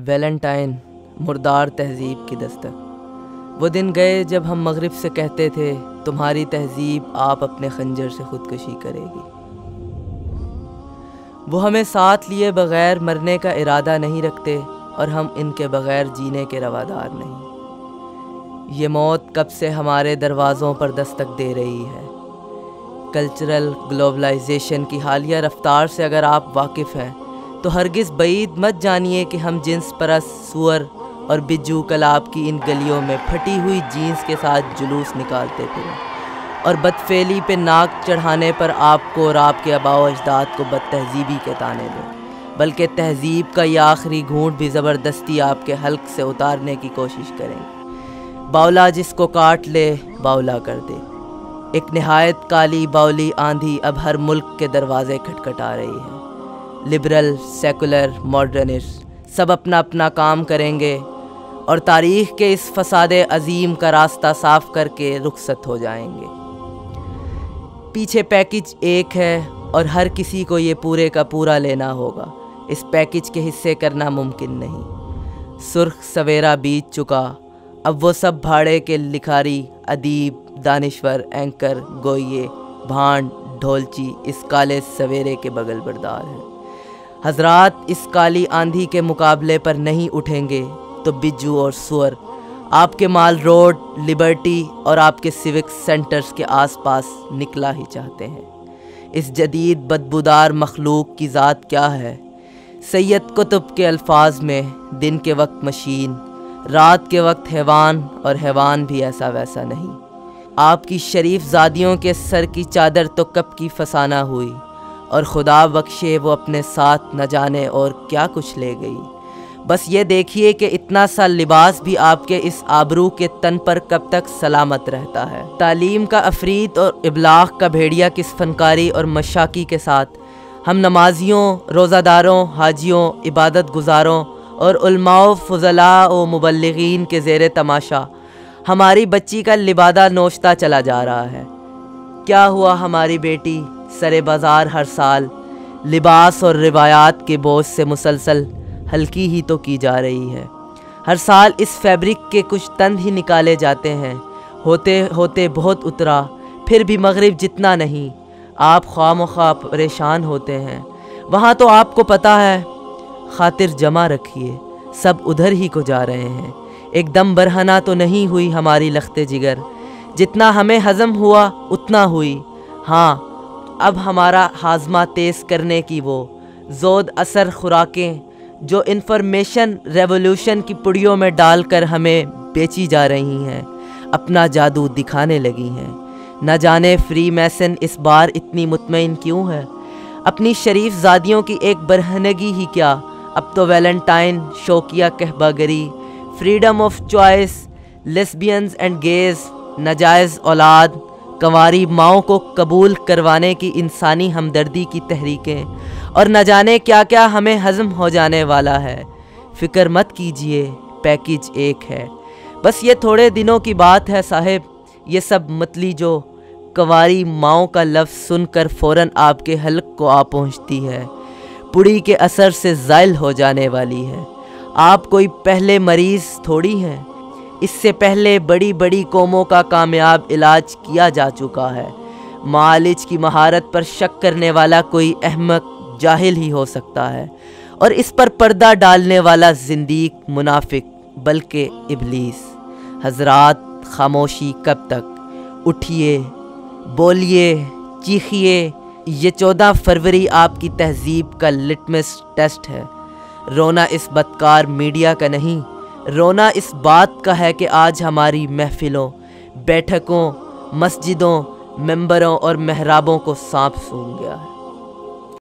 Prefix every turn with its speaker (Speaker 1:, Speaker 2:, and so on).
Speaker 1: Valentine مردار تہذیب کی دستک۔ وہ دن گئے جب ہم مغرب سے کہتے تھے تمہاری تہذیب آپ اپنے خنجر سے خودکشی کرے گی۔ وہ ہمیں ساتھ لیے بغیر مرنے کا ارادہ نہیں رکھتے اور ہم ان کے بغیر جینے کے روادار نہیں۔ یہ موت کب سے ہمارے دروازوں پر دستک دے رہی ہے۔ کلچرل گلوبلائزیشن کی حالیہ رفتار سے اگر آپ واقف ہیں تو ہرگز بعید مت جانیے کہ ہم جنس پرست سور اور بجو کلاب کی ان گلیوں میں پھٹی ہوئی جینس کے ساتھ جلوس نکالتے پھریں اور بدفعلی پہ ناک چڑھانے پر آپ کو اور آپ کے آباء و اجداد کو بد تہذیبی کے طعنے دیں، بلکہ تہذیب کا یہ آخری گھونٹ بھی زبردستی آپ کے حلق سے اتارنے کی کوشش کریں۔ باولا جس کو کاٹ لے باولا کر دے۔ ایک نہایت کالی باولی آندھی اب ہر ملک کے دروازے کھٹکھٹا رہی ہے۔ لبرل، سیکولر، ماڈرنسٹ سب اپنا اپنا کام کریں گے اور تاریخ کے اس فساد عظیم کا راستہ صاف کر کے رخصت ہو جائیں گے۔ پیچھے پیکج ایک ہے اور ہر کسی کو یہ پورے کا پورا لینا ہوگا۔ اس پیکج کے حصے کرنا ممکن نہیں۔ سرخ سویرا بیت چکا، اب وہ سب بھاڑے کے لکھاری، ادیب، دانشور، اینکر، گوئیے، بھانڈ، ڈھولچی اس کالے سویرے کے بغل بردار ہیں۔ حضرات اس کالی آندھی کے مقابلے پر نہیں اٹھیں گے تو بجو اور سور آپ کے مال روڈ، لبرٹی اور آپ کے سیوک سینٹرز کے آس پاس نکلا ہی چاہتے ہیں۔ اس جدید بدبودار مخلوق کی ذات کیا ہے؟ سید قطب کے الفاظ میں دن کے وقت مشین، رات کے وقت حیوان اور حیوان بھی ایسا ویسا نہیں۔ آپ کی شریف زادیوں کے سر کی چادر تو کب کی فسانہ ہوئی اور خدا بخشے وہ اپنے ساتھ نہ جانے اور کیا کچھ لے گئی۔ بس یہ دیکھیے کہ اتنا سا لباس بھی آپ کے اس آبرو کے تن پر کب تک سلامت رہتا ہے۔ تعلیم کا افریت اور ابلاغ کا بھیڑیا کس فنکاری اور مشاکی کے ساتھ ہم نمازیوں، روزہ داروں، حاجیوں، عبادت گزاروں اور علماء و فضلاء و مبلغین کے زیر تماشا ہماری بچی کا لبادہ نوچتا چلا جا رہا ہے۔ کیا ہوا ہماری بیٹی سرے بازار ہر سال لباس اور روایات کے بوجھ سے مسلسل ہلکی ہی تو کی جا رہی ہے۔ ہر سال اس فیبرک کے کچھ تند ہی نکالے جاتے ہیں، ہوتے ہوتے بہت اترا، پھر بھی مغرب جتنا نہیں۔ آپ خواہ مخواہ پریشان ہوتے ہیں۔ وہاں تو آپ کو پتہ ہے، خاطر جمع رکھیے، سب ادھر ہی کو جا رہے ہیں۔ ایک دم برہنہ تو نہیں ہوئی ہماری لخت جگر، جتنا ہمیں ہضم ہوا اتنا ہوئی۔ ہاں، اب ہمارا ہاضمہ تیز کرنے کی وہ زود اثر خوراکیں جو انفارمیشن ریولوشن کی پڑیوں میں ڈال کر ہمیں بیچی جا رہی ہیں اپنا جادو دکھانے لگی ہیں۔ نہ جانے فری میسن اس بار اتنی مطمئن کیوں ہے؟ اپنی شریف زادیوں کی ایک برہنگی ہی کیا، اب تو ویلنٹائن، شوقیہ کہبہ گری، freedom of choice, lesbians and gays, ناجائز اولاد، کنواری ماؤں کو قبول کروانے کی انسانی ہمدردی کی تحریکیں اور نہ جانے کیا کیا ہمیں ہضم ہو جانے والا ہے۔ فکر مت کیجئے، پیکج ایک ہے۔ بس یہ تھوڑے دنوں کی بات ہے صاحب۔ یہ سب متلی جو کنواری ماؤں کا لفظ سن کر فوراً آپ کے حلق کو آ پہنچتی ہے، پڑی کے اثر سے زائل ہو جانے والی ہے۔ آپ کوئی پہلے مریض تھوڑی ہیں، اس سے پہلے بڑی بڑی قوموں کا کامیاب علاج کیا جا چکا ہے۔ معالج کی مہارت پر شک کرنے والا کوئی احمق جاہل ہی ہو سکتا ہے، اور اس پر پردہ ڈالنے والا زندیق منافق بلکہ ابلیس۔ حضرات خاموشی کب تک؟ اٹھیے، بولیے، چیخیے۔ یہ 14 فروری آپ کی تہذیب کا لٹمس ٹیسٹ ہے۔ رونا اس بدکار میڈیا کا نہیں، رونا اس بات کا ہے کہ آج ہماری محفلوں، بیٹھکوں، مسجدوں، ممبروں اور محرابوں کو سانپ سونگھ گیا ہے۔